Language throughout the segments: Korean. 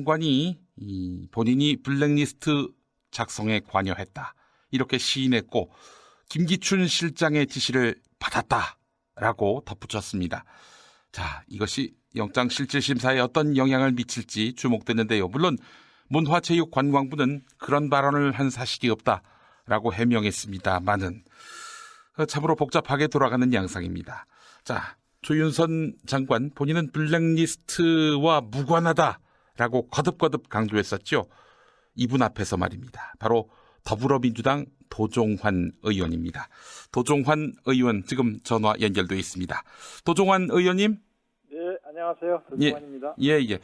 장관이 본인이 블랙리스트 작성에 관여했다 이렇게 시인했고 김기춘 실장의 지시를 받았다라고 덧붙였습니다. 자, 이것이 영장실질심사에 어떤 영향을 미칠지 주목되는데요. 물론 문화체육관광부는 그런 발언을 한 사실이 없다라고 해명했습니다만은 참으로 복잡하게 돌아가는 양상입니다. 자, 조윤선 장관 본인은 블랙리스트와 무관하다라고 거듭거듭 강조했었죠. 이분 앞에서 말입니다. 바로 더불어민주당 도종환 의원입니다. 도종환 의원 지금 전화 연결돼 있습니다. 도종환 의원님. 네, 안녕하세요. 도종환입니다. 예.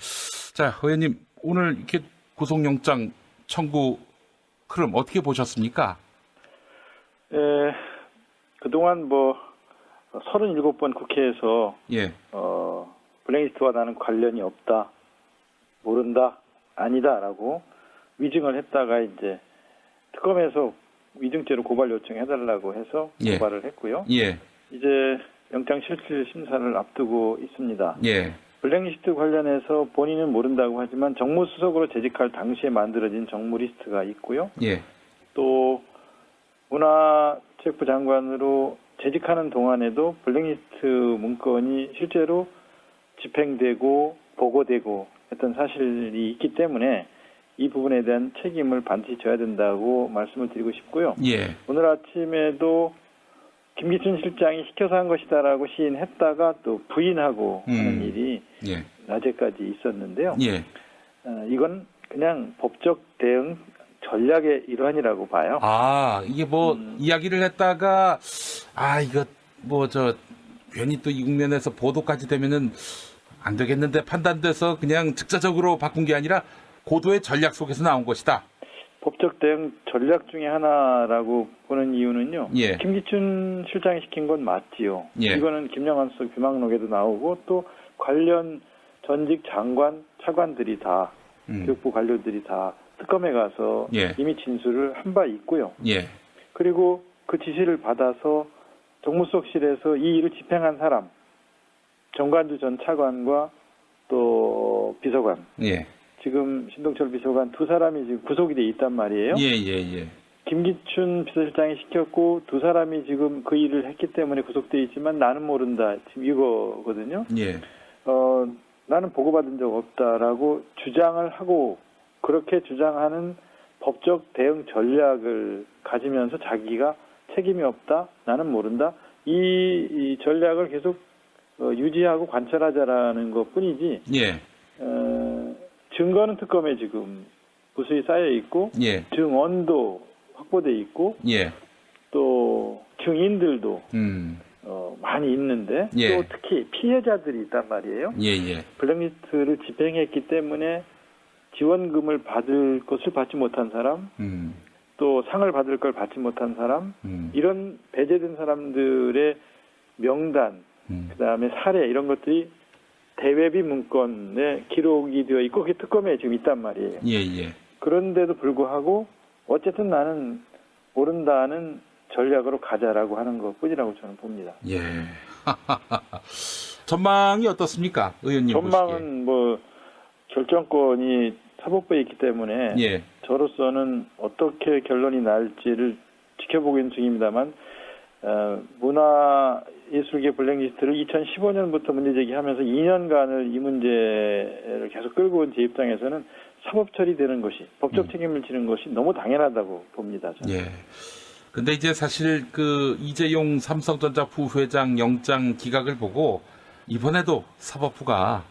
자, 의원님 오늘 이렇게 구속영장 청구 흐름 어떻게 보셨습니까? 그동안 37번 국회에서 블랙리스트와 나는 관련이 없다, 모른다, 아니다라고 위증을 했다가 이제 특검에서 위증죄로 고발 요청해달라고 해서 고발을 했고요. 이제 영장실질심사를 앞두고 있습니다. 블랙리스트 관련해서 본인은 모른다고 하지만 정무수석으로 재직할 당시에 만들어진 정무리스트가 있고요. 또 문화체육부 장관으로 재직하는 동안에도 블랙리스트 문건이 실제로 집행되고 보고되고 했던 사실이 있기 때문에 이 부분에 대한 책임을 반드시 져야 된다고 말씀을 드리고 싶고요. 오늘 아침에도 김기춘 실장이 시켜서 한 것이다라고 시인했다가 또 부인하고 하는 일이 낮에까지 있었는데요. 이건 그냥 법적 대응 전략의 일환이라고 봐요. 이게 이야기를 했다가 괜히 또 이 국면에서 보도까지 되면은 안 되겠는데 판단돼서 그냥 즉자적으로 바꾼 게 아니라 고도의 전략 속에서 나온 것이다. 법적 대응 전략 중에 하나라고 보는 이유는요. 김기춘 실장이 시킨 건 맞지요. 이거는 김영환 수석 비망록에도 나오고 또 관련 전직 장관, 차관들이 다 교육부 관료들이 다 특검에 가서 이미 진술을 한 바 있고요. 그리고 그 지시를 받아서 정무수석실에서 이 일을 집행한 사람, 정관주 전 차관과 또 비서관, 지금 신동철 비서관 두 사람이 지금 구속이 돼 있단 말이에요. 김기춘 비서실장이 시켰고 두 사람이 지금 그 일을 했기 때문에 구속돼 있지만 나는 모른다. 지금 이거거든요. 나는 보고받은 적 없다라고 주장을 하고 그렇게 주장하는 법적 대응 전략을 가지면서 자기가 책임이 없다, 나는 모른다. 이 전략을 계속 유지하고 관찰하자라는 것뿐이지. 증거는 특검에 지금 무수히 쌓여 있고, 증언도 확보돼 있고, 또 증인들도 많이 있는데, 또 특히 피해자들이 있단 말이에요. 블랙리스트를 집행했기 때문에 지원금을 받을 것을 받지 못한 사람, 또 상을 받을 걸 받지 못한 사람, 이런 배제된 사람들의 명단, 그다음에 사례 이런 것들이 대외비 문건에 기록이 되어 있고 그게 특검에 지금 있단 말이에요. 그런데도 불구하고 어쨌든 나는 모른다는 전략으로 가자라고 하는 것뿐이라고 저는 봅니다. 전망이 어떻습니까, 의원님? 전망은 결정권이 사법부에 있기 때문에 저로서는 어떻게 결론이 날지를 지켜보고 있는 중입니다만 문화예술계 블랙리스트를 2015년부터 문제제기하면서 2년간을 이 문제를 계속 끌고 온 제 입장에서는 사법 처리되는 것이 법적 책임을 지는 것이 너무 당연하다고 봅니다. 근데 이제 사실 이재용 삼성전자 부회장 영장 기각을 보고 이번에도 사법부가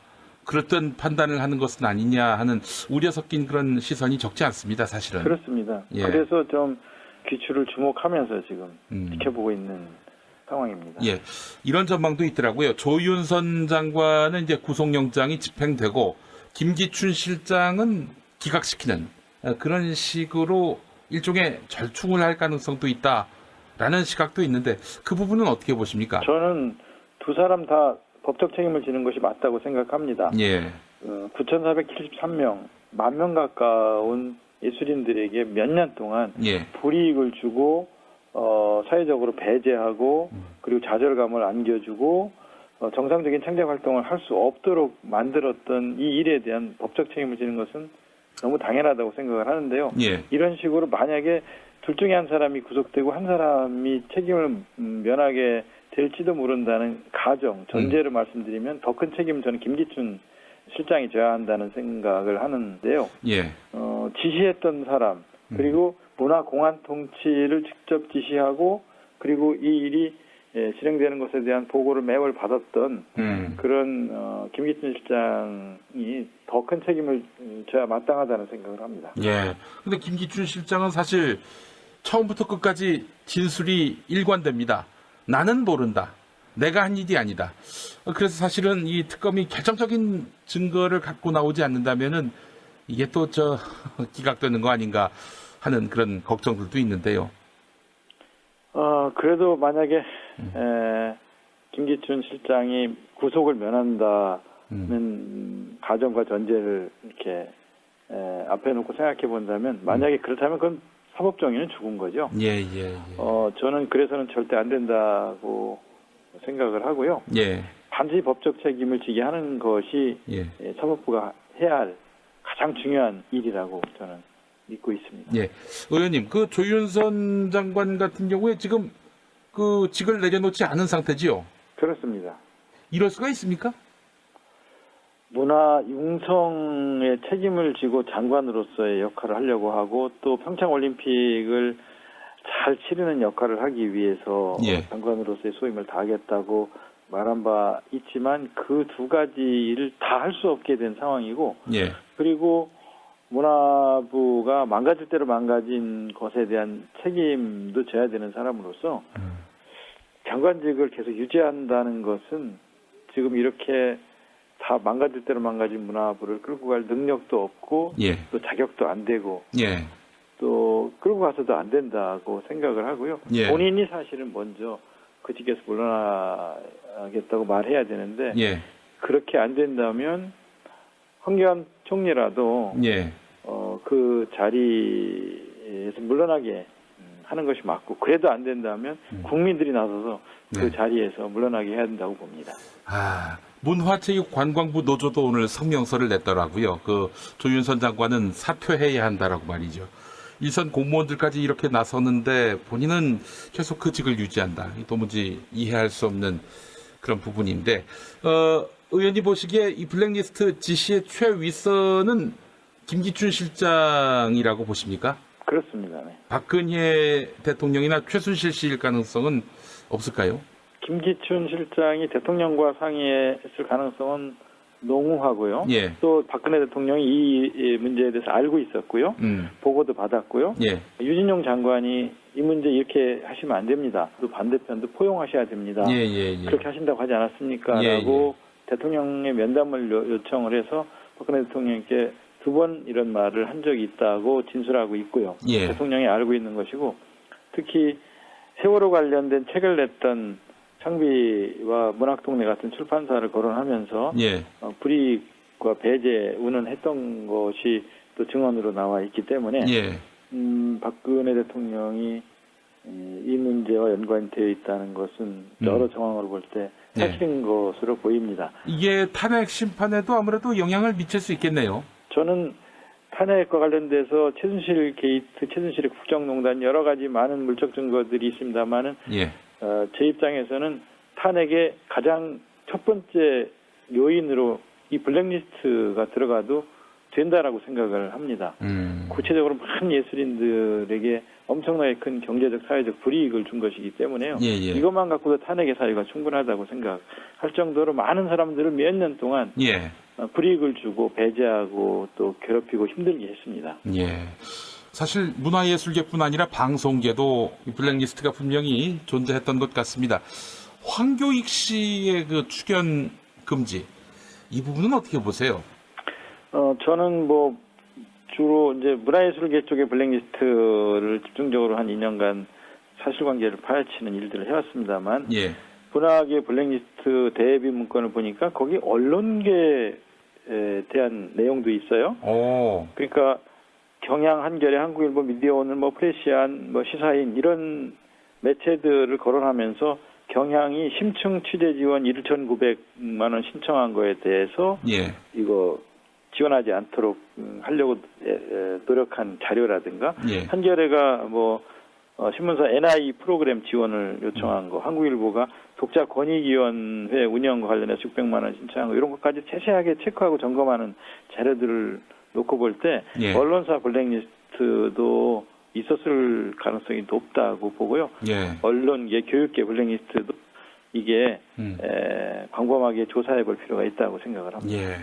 그럴듯 판단을 하는 것은 아니냐 하는 우려 섞인 그런 시선이 적지 않습니다, 사실은. 그렇습니다. 그래서 좀 귀추를 주목하면서 지금 지켜보고 있는 상황입니다. 이런 전망도 있더라고요. 조윤선 장관은 이제 구속영장이 집행되고 김기춘 실장은 기각시키는 그런 식으로 일종의 절충을 할 가능성도 있다라는 시각도 있는데 그 부분은 어떻게 보십니까? 저는 두 사람 다 법적 책임을 지는 것이 맞다고 생각합니다. 9,473명, 10,000명 가까운 예술인들에게 몇 년 동안 불이익을 주고 사회적으로 배제하고 그리고 좌절감을 안겨주고 정상적인 창작 활동을 할 수 없도록 만들었던 이 일에 대한 법적 책임을 지는 것은 너무 당연하다고 생각을 하는데요. 예. 이런 식으로 만약에 둘 중에 한 사람이 구속되고 한 사람이 책임을 면하게 될지도 모른다는 가정, 전제를 말씀드리면 더 큰 책임은 저는 김기춘 실장이 져야 한다는 생각을 하는데요. 예. 지시했던 사람, 그리고 문화 공안 통치를 직접 지시하고, 그리고 이 일이 진행되는 것에 대한 보고를 매월 받았던 그런 김기춘 실장이 더 큰 책임을 져야 마땅하다는 생각을 합니다. 예. 근데 김기춘 실장은 사실 처음부터 끝까지 진술이 일관됩니다. 나는 모른다. 내가 한 일이 아니다. 그래서 사실은 이 특검이 결정적인 증거를 갖고 나오지 않는다면은 이게 또 기각되는 거 아닌가 하는 그런 걱정들도 있는데요. 그래도 만약에 김기춘 실장이 구속을 면한다는 가정과 전제를 이렇게 앞에 놓고 생각해 본다면, 만약에 그렇다면 그건 사법정의는 죽은 거죠. 예. 저는 그래서는 절대 안 된다고 생각을 하고요. 예. 반드시 법적 책임을 지게 하는 것이 사법부가 해야 할 가장 중요한 일이라고 저는 믿고 있습니다. 예. 의원님, 그 조윤선 장관 같은 경우에 지금 그 직을 내려놓지 않은 상태지요? 그렇습니다. 이럴 수가 있습니까? 문화 융성의 책임을 지고 장관으로서의 역할을 하려고 하고, 또 평창올림픽을 잘 치르는 역할을 하기 위해서 장관으로서의 소임을 다하겠다고 말한 바 있지만, 그 두 가지를 다 할 수 없게 된 상황이고, 그리고 문화부가 망가질 대로 망가진 것에 대한 책임도 져야 되는 사람으로서 장관직을 계속 유지한다는 것은 지금 이렇게 다 망가질 대로 망가진 문화부를 끌고 갈 능력도 없고, 또 자격도 안 되고, 또 끌고 가서도 안 된다고 생각을 하고요. 본인이 사실은 먼저 그 직에서 물러나겠다고 말해야 되는데, 그렇게 안 된다면 황교안 총리라도 그 자리에서 물러나게 하는 것이 맞고, 그래도 안 된다면 국민들이 나서서 그 자리에서 물러나게 해야 된다고 봅니다. 문화체육관광부 노조도 오늘 성명서를 냈더라고요. 그 조윤선 장관은 사퇴해야 한다라고 말이죠. 일선 공무원들까지 이렇게 나서는데 본인은 계속 그 직을 유지한다. 도무지 이해할 수 없는 그런 부분인데, 의원님 보시기에 이 블랙리스트 지시의 최윗선은 김기춘 실장이라고 보십니까? 그렇습니다. 네. 박근혜 대통령이나 최순실 씨일 가능성은 없을까요? 김기춘 실장이 대통령과 상의했을 가능성은 농후하고요. 또 박근혜 대통령이 이 문제에 대해서 알고 있었고요. 보고도 받았고요. 유진용 장관이 이 문제 이렇게 하시면 안 됩니다. 또 반대편도 포용하셔야 됩니다. 그렇게 하신다고 하지 않았습니까? 라고 대통령의 면담을 요청을 해서 박근혜 대통령께 2번 이런 말을 한 적이 있다고 진술하고 있고요. 대통령이 알고 있는 것이고, 특히 세월호 관련된 책을 냈던 창비와 문학동네 같은 출판사를 거론하면서 불이익과 배제 운운했던 것이 또 증언으로 나와 있기 때문에 박근혜 대통령이 이 문제와 연관되어 있다는 것은 여러 정황으로 볼 때 사실인 것으로 보입니다. 이게 탄핵 심판에도 아무래도 영향을 미칠 수 있겠네요. 저는 탄핵과 관련돼서 최순실 게이트, 최순실의 국정농단 여러 가지 많은 물적 증거들이 있습니다만은 제 입장에서는 탄핵의 가장 첫 번째 요인으로 이 블랙리스트가 들어가도 된다라고 생각을 합니다. 구체적으로 많은 예술인들에게 엄청나게 큰 경제적, 사회적 불이익을 준 것이기 때문에요. 이것만 갖고도 탄핵의 사유가 충분하다고 생각할 정도로 많은 사람들을 몇 년 동안 불이익을 주고 배제하고 또 괴롭히고 힘들게 했습니다. 사실 문화예술계뿐 아니라 방송계도 블랙리스트가 분명히 존재했던 것 같습니다. 황교익 씨의 그 출연 금지, 이 부분은 어떻게 보세요? 저는 주로 이제 문화예술계 쪽의 블랙리스트를 집중적으로 한 2년간 사실관계를 파헤치는 일들을 해왔습니다만, 문화계 블랙리스트 대비 문건을 보니까 거기 언론계에 대한 내용도 있어요. 그러니까 경향, 한겨레, 한국일보, 미디어오늘, 프레시안, 시사인 이런 매체들을 거론하면서 경향이 심층 취재 지원 1,900만 원 신청한 거에 대해서 예. 이거 지원하지 않도록 하려고 노력한 자료라든가 예. 한겨레가 뭐 신문사 NI 프로그램 지원을 요청한 거, 한국일보가 독자 권익위원회 운영과 관련해서 600만 원 신청한 거 이런 것까지 세세하게 체크하고 점검하는 자료들을 놓고 볼 때 예. 언론사 블랙리스트도 있었을 가능성이 높다고 보고요. 예. 언론계, 교육계 블랙리스트도 이게 광범하게 조사해 볼 필요가 있다고 생각을 합니다. 예.